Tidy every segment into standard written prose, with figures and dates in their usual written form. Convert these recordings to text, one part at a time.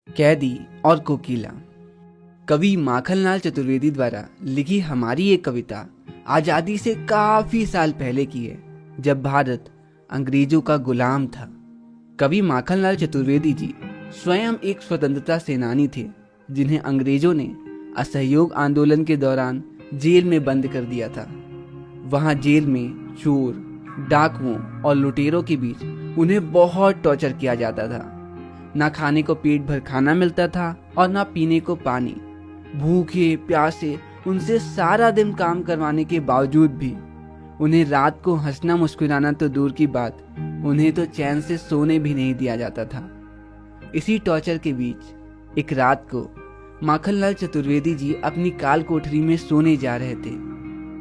कैदी और कोकिला। कवि माखनलाल चतुर्वेदी द्वारा लिखी हमारी ये कविता आज़ादी से काफ़ी साल पहले की है, जब भारत अंग्रेजों का गुलाम था। कवि माखनलाल चतुर्वेदी जी स्वयं एक स्वतंत्रता सेनानी थे, जिन्हें अंग्रेजों ने असहयोग आंदोलन के दौरान जेल में बंद कर दिया था। वहाँ जेल में चोर, डाकुओं और लुटेरों के बीच उन्हें बहुत टॉर्चर किया जाता था। ना खाने को पेट भर खाना मिलता था और ना पीने को पानी। भूखे प्यासे उनसे सारा दिन काम करवाने के बावजूद भी उन्हें रात को हंसना मुस्कुराना तो दूर की बात, उन्हें तो चैन से सोने भी नहीं दिया जाता था। इसी टॉर्चर के बीच एक रात को माखनलाल चतुर्वेदी जी अपनी काल कोठरी में सोने जा रहे थे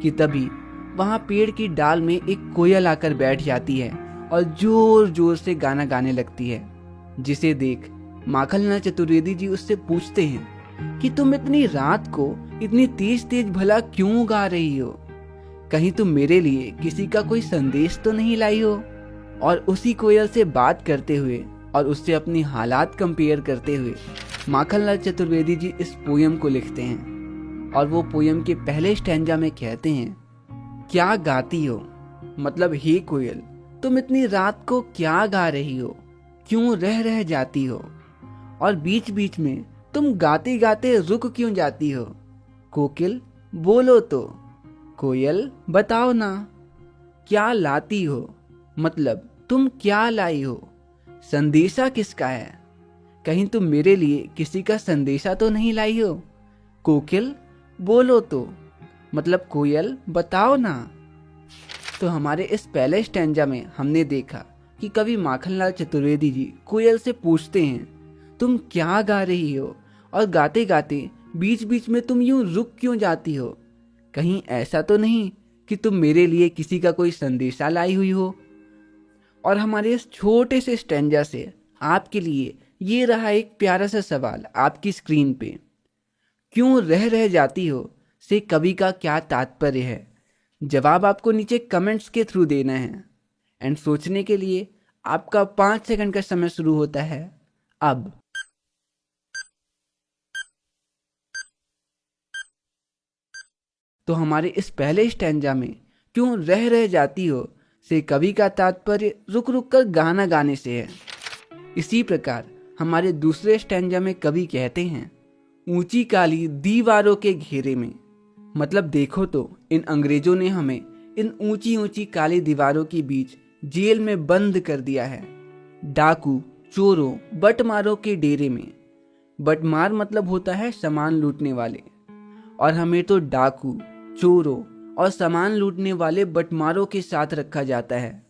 कि तभी वहां पेड़ की डाल में एक कोयल आकर बैठ जाती है और जोर जोर से गाना गाने लगती है, जिसे देख माखनलाल चतुर्वेदी जी उससे पूछते हैं कि तुम इतनी रात को इतनी तेज तेज भला क्यों गा रही हो? कहीं तुम मेरे लिए किसी का कोई संदेश तो नहीं लाई हो? और उसी कोयल से बात करते हुए और उससे अपनी हालात कंपेयर करते हुए माखनलाल चतुर्वेदी जी इस पोयम को लिखते हैं। और वो पोयम के पहले स्टैंजा में कहते हैं, क्या गाती हो? मतलब हे कोयल, तुम इतनी रात को क्या गा रही हो? क्यों रह रह जाती हो? और बीच बीच में तुम गाते गाते रुक क्यों जाती हो? कोकिल बोलो तो, कोयल बताओ ना, क्या लाती हो? मतलब तुम क्या लाई हो? संदेशा किसका है? कहीं तुम मेरे लिए किसी का संदेशा तो नहीं लाई हो? कोकिल बोलो तो, मतलब कोयल बताओ ना। तो हमारे इस पहले स्टैंजा में हमने देखा कि कवि माखनलाल चतुर्वेदी जी कोयल से पूछते हैं, तुम क्या गा रही हो? और गाते गाते बीच बीच में तुम यूं रुक क्यों जाती हो? कहीं ऐसा तो नहीं कि तुम मेरे लिए किसी का कोई संदेशा लाई हुई हो? और हमारे इस छोटे से स्टैंजा से आपके लिए ये रहा एक प्यारा सा सवाल आपकी स्क्रीन पे, क्यों रह रह जाती हो से कवि का क्या तात्पर्य है? जवाब आपको नीचे कमेंट्स के थ्रू देना है। एंड सोचने के लिए आपका 5 सेकंड का समय शुरू होता है अब। तो हमारे इस पहले स्टैंजा में क्यों रह रह जाती हो से कवि का तात्पर्य रुक रुक कर गाना गाने से है। इसी प्रकार हमारे दूसरे स्टैंजा में कवि कहते हैं, ऊंची काली दीवारों के घेरे में। मतलब देखो तो इन अंग्रेजों ने हमें इन ऊंची ऊंची काली दीवारों के बीच जेल में बंद कर दिया है, डाकू चोरों बटमारों के डेरे में। बटमार मतलब होता है सामान लूटने वाले, और हमें तो डाकू चोरों और सामान लूटने वाले बटमारों के साथ रखा जाता है।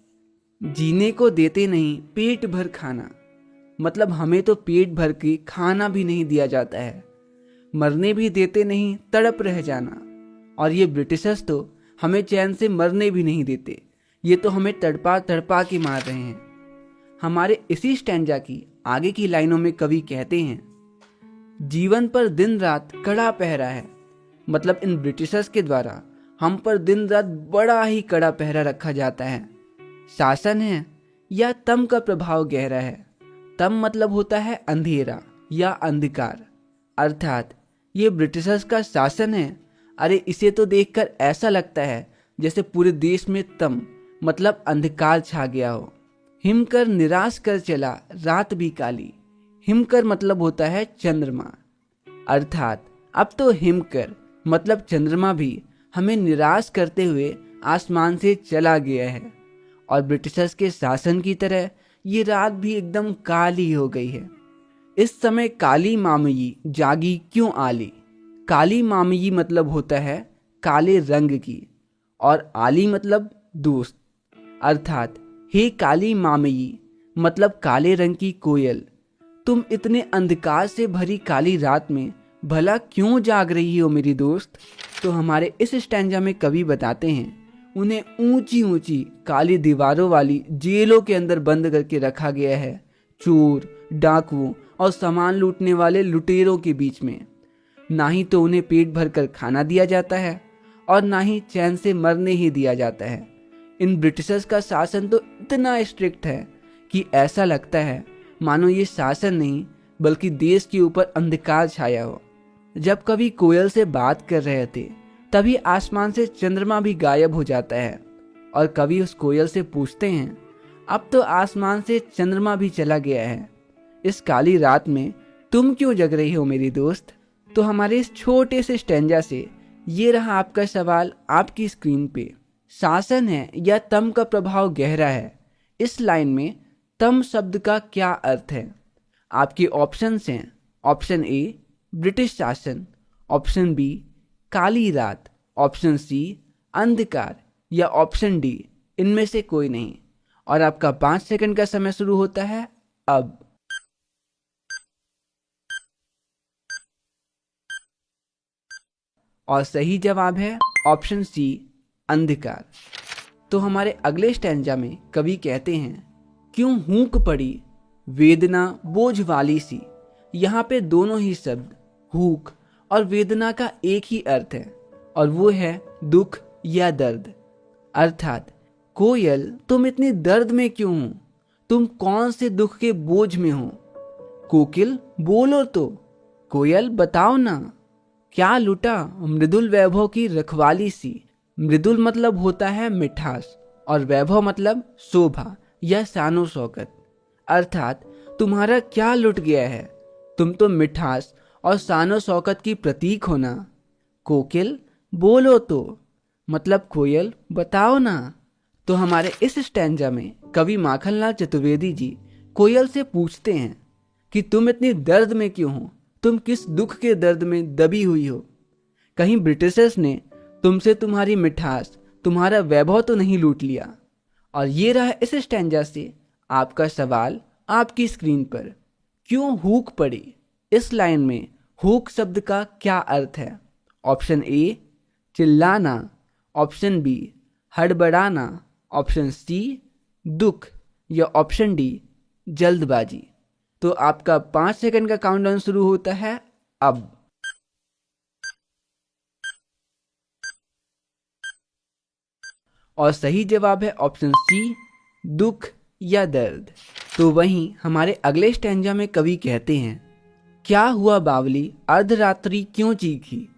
जीने को देते नहीं पेट भर खाना, मतलब हमें तो पेट भर के खाना भी नहीं दिया जाता है। मरने भी देते नहीं, तड़प रह जाना। और ये ब्रिटिशर्स तो हमें चैन से मरने भी नहीं देते, ये तो हमें तड़पा तड़पा के मार रहे हैं। हमारे इसी स्टैंजा की आगे की लाइनों में कवि कहते हैं, जीवन पर दिन रात कड़ा पहरा है। मतलब इन ब्रिटिशर्स के द्वारा हम पर दिन रात बड़ा ही कड़ा पहरा रखा जाता है। शासन है या तम का प्रभाव गहरा है। तम मतलब होता है अंधेरा या अंधकार, अर्थात ये ब्रिटिशर्स का शासन है। अरे इसे तो देखकर ऐसा लगता है जैसे पूरे देश में तम मतलब अंधकार छा गया हो। हिमकर निराश कर चला रात भी काली। हिमकर मतलब होता है चंद्रमा, अर्थात अब तो हिमकर मतलब चंद्रमा भी हमें निराश करते हुए आसमान से चला गया है। और ब्रिटिशर्स के शासन की तरह ये रात भी एकदम काली हो गई है। इस समय काली मामयी जागी क्यों आली? काली मामयी मतलब होता है काले रंग की, और आली मतलब दोस्त, अर्थात हे काली मामयी मतलब काले रंग की कोयल, तुम इतने अंधकार से भरी काली रात में भला क्यों जाग रही हो मेरी दोस्त? तो हमारे इस स्टैंजा में कवि बताते हैं, उन्हें ऊंची ऊंची काली दीवारों वाली जेलों के अंदर बंद करके रखा गया है, चोर डाकुओं और सामान लूटने वाले लुटेरों के बीच में। ना ही तो उन्हें पेट भर कर खाना दिया जाता है और ना ही चैन से मरने ही दिया जाता है। इन ब्रिटिशर्स का शासन तो इतना स्ट्रिक्ट है कि ऐसा लगता है मानो ये शासन नहीं बल्कि देश के ऊपर अंधकार छाया हो। जब कभी कोयल से बात कर रहे थे तभी आसमान से चंद्रमा भी गायब हो जाता है और कभी उस कोयल से पूछते हैं अब तो आसमान से चंद्रमा भी चला गया है, इस काली रात में तुम क्यों जग रही हो मेरी दोस्त। तो हमारे इस छोटे से स्टैंजा से ये रहा आपका सवाल आपकी स्क्रीन पे। शासन है या तम का प्रभाव गहरा है, इस लाइन में तम शब्द का क्या अर्थ है। आपके ऑप्शंस हैं ऑप्शन ए ब्रिटिश शासन, ऑप्शन बी काली रात, ऑप्शन सी अंधकार या ऑप्शन डी इनमें से कोई नहीं। और आपका 5 सेकंड का समय शुरू होता है अब। और सही जवाब है ऑप्शन सी अंधकार। तो हमारे अगले स्टैंजा में कवि कहते हैं क्यों हूक पड़ी वेदना बोझ वाली सी। यहाँ पे दोनों ही शब्द हूक और वेदना का एक ही अर्थ है और वो है दुख या दर्द। अर्थात कोयल तुम इतनी दर्द में क्यों हो, तुम कौन से दुख के बोझ में हो। कोकिल बोलो तो, कोयल बताओ ना, क्या लुटा मृदुल वैभव की रखवाली सी। मृदुल मतलब होता है मिठास और वैभव मतलब शोभा या शानो शौकत। अर्थात तुम्हारा क्या लुट गया है, तुम तो मिठास और शानो शौकत की प्रतीक हो ना। कोकिल बोलो तो मतलब कोयल बताओ ना। तो हमारे इस स्टैंजा में कवि माखनलाल चतुर्वेदी जी कोयल से पूछते हैं कि तुम इतनी दर्द में क्यों हो, तुम किस दुख के दर्द में दबी हुई हो। कहीं ब्रिटिशर्स ने तुमसे तुम्हारी मिठास तुम्हारा वैभव तो नहीं लूट लिया। और ये रहा इस स्टैंजा से आपका सवाल आपकी स्क्रीन पर। क्यों हूक पड़ी, इस लाइन में हूक शब्द का क्या अर्थ है। ऑप्शन ए चिल्लाना, ऑप्शन बी हड़बड़ाना, ऑप्शन सी दुख या ऑप्शन डी जल्दबाजी। तो आपका 5 सेकंड का काउंटडाउन शुरू होता है अब। और सही जवाब है ऑप्शन सी दुख या दर्द। तो वहीं हमारे अगले स्टैंजा में कवि कहते हैं क्या हुआ बावली अर्धरात्रि क्यों चीखी।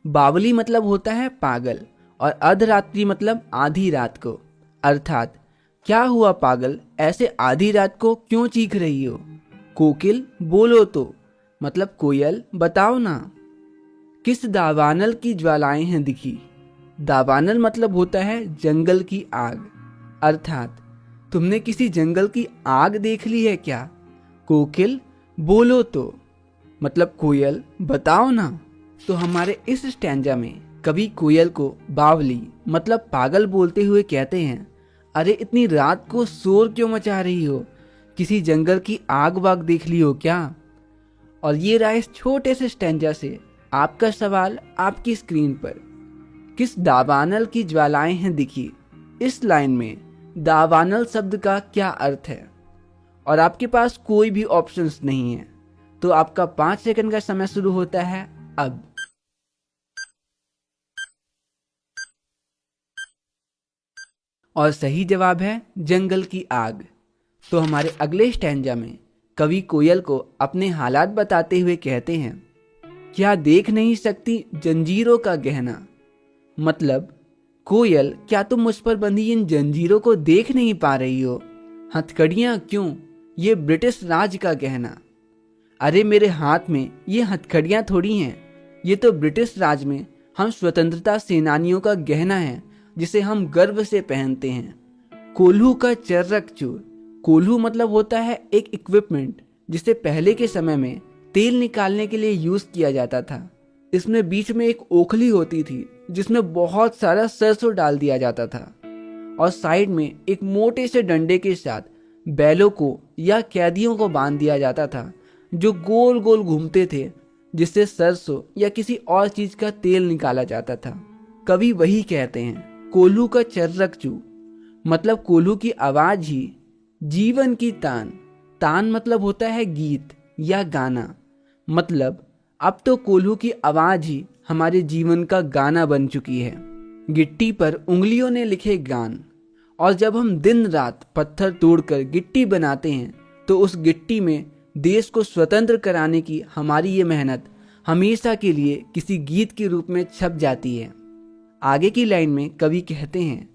बावली मतलब होता है पागल और अर्धरात्रि मतलब आधी रात को। अर्थात क्या हुआ पागल ऐसे आधी रात को क्यों चीख रही हो। कोकिल बोलो तो मतलब कोयल बताओ ना। किस दावानल की ज्वालाएं हैं दिखी। दावानल मतलब होता है जंगल की आग। अर्थात तुमने किसी जंगल की आग देख ली है क्या। कोकिल बोलो तो मतलब कोयल बताओ ना। तो हमारे इस स्टैंजा में कवि कोयल को बावली मतलब पागल बोलते हुए कहते हैं अरे इतनी रात को शोर क्यों मचा रही हो, किसी जंगल की आग वाग देख ली हो क्या। और ये रहा इस छोटे से स्टैंजा से आपका सवाल आपकी स्क्रीन पर। किस दावानल की ज्वालाएं हैं दिखी, इस लाइन में दावानल शब्द का क्या अर्थ है। और आपके पास कोई भी ऑप्शंस नहीं है। तो आपका 5 सेकंड का समय शुरू होता है अब। और सही जवाब है जंगल की आग। तो हमारे अगले स्टैंजा में कवि कोयल को अपने हालात बताते हुए कहते हैं क्या देख नहीं सकती जंजीरों का गहना। मतलब कोयल क्या तुम मुझ पर बंधी इन जंजीरों को देख नहीं पा रही हो। हथकड़ियां क्यों, ये ब्रिटिश राज का गहना। अरे मेरे हाथ में ये हथकड़ियां थोड़ी हैं, ये तो ब्रिटिश राज में हम स्वतंत्रता सेनानियों का गहना है जिसे हम गर्व से पहनते हैं। कोल्हू का चर्रक चूर। कोल्हू मतलब होता है एक इक्विपमेंट जिसे पहले के समय में तेल निकालने के लिए यूज किया जाता था। इसमें बीच में एक ओखली होती थी जिसमें बहुत सारा सरसों डाल दिया जाता था और साइड में एक मोटे से डंडे के साथ बैलों को या कैदियों को बांध दिया जाता था जो गोल गोल घूमते थे, जिससे सरसों या किसी और चीज का तेल निकाला जाता था। कवि वही कहते हैं कोल्हू का चर्रक चू, मतलब कोल्हू की आवाज ही जीवन की तान। तान मतलब होता है गीत या गाना। मतलब अब तो कोल्हू की आवाज ही हमारे जीवन का गाना बन चुकी है। गिट्टी पर उंगलियों ने लिखे गान। और जब हम दिन रात पत्थर तोड़कर गिट्टी बनाते हैं तो उस गिट्टी में देश को स्वतंत्र कराने की हमारी ये मेहनत हमेशा के लिए किसी गीत के रूप में छप जाती है। आगे की लाइन में कवि कहते हैं,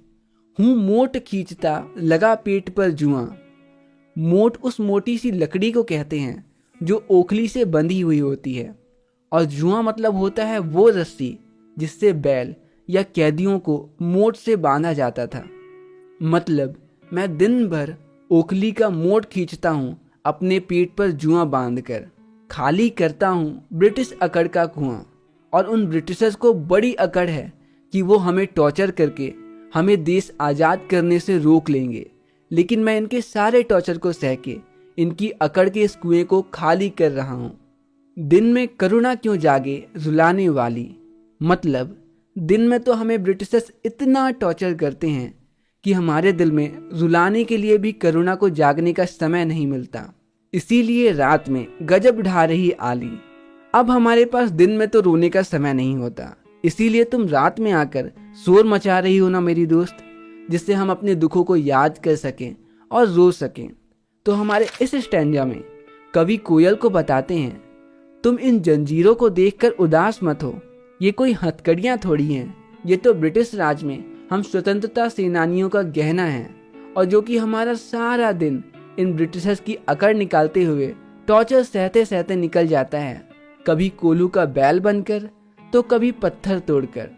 हूँ मोट खींचता लगा पेट पर जुआं। मोट उस मोटी सी लकड़ी को कहते हैं जो ओखली से बंधी हुई होती है, और जुआं मतलब होता है वो रस्सी जिससे बैल या कैदियों को मोट से बांधा जाता था। मतलब मैं दिन भर ओखली का मोट खींचता हूँ, अपने पेट पर जुआं बांधकर खाली करता हूँ ब्रिटिश अकड़ का कुआं। और उन ब्रिटिशर्स को बड़ी अकड़ है कि वो हमें टॉर्चर करके हमें देश आज़ाद करने से रोक लेंगे, लेकिन मैं इनके सारे टॉर्चर को सह के इनकी अकड़ के इस कुएं को खाली कर रहा हूँ। दिन में करुणा क्यों जागे रुलाने वाली, मतलब दिन में तो हमें ब्रिटिशर्स इतना टॉर्चर करते हैं कि हमारे दिल में रुलाने के लिए भी करुणा को जागने का समय नहीं मिलता। इसीलिए रात में गजब ढा रही आली। अब हमारे पास दिन में तो रोने का समय नहीं होता, इसीलिए तुम रात में आकर शोर मचा रही हो ना मेरी दोस्त, जिससे हम अपने दुखों को याद कर सकें और रो सकें। तो हमारे इस स्टैंजा में कवि कोयल को बताते हैं, तुम इन जंजीरों को देखकर उदास मत हो, ये कोई हथकड़ियाँ थोड़ी हैं, ये तो ब्रिटिश राज में हम स्वतंत्रता सेनानियों का गहना है, और जो कि हमारा सारा दिन इन ब्रिटिशर्स की अकड़ निकालते हुए टॉर्चर सहते सहते निकल जाता है, कभी कोलू का बैल बनकर तो कभी पत्थर तोड़कर।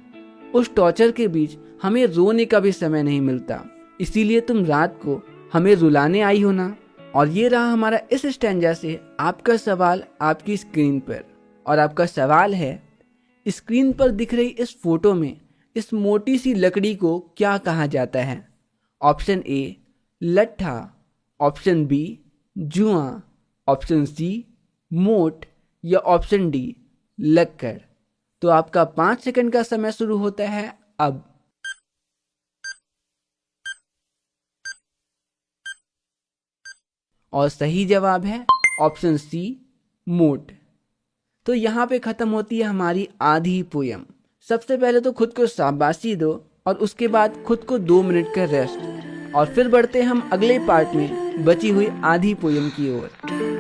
उस टॉर्चर के बीच हमें रोने का भी समय नहीं मिलता, इसीलिए तुम रात को हमें रुलाने आई हो ना। और ये रहा हमारा इस स्टैंजा से आपका सवाल आपकी स्क्रीन पर। और आपका सवाल है, स्क्रीन पर दिख रही इस फोटो में इस मोटी सी लकड़ी को क्या कहा जाता है? ऑप्शन ए लट्ठा, ऑप्शन बी जुआं, ऑप्शन सी मोट, या ऑप्शन डी लक्कड़। तो आपका 5 सेकंड का समय शुरू होता है अब। और सही जवाब है ऑप्शन सी मोट। तो यहाँ पे खत्म होती है हमारी आधी पोयम। सबसे पहले तो खुद को शाबाशी दो और उसके बाद खुद को 2 मिनट का रेस्ट, और फिर बढ़ते हम अगले पार्ट में बची हुई आधी पोयम की ओर।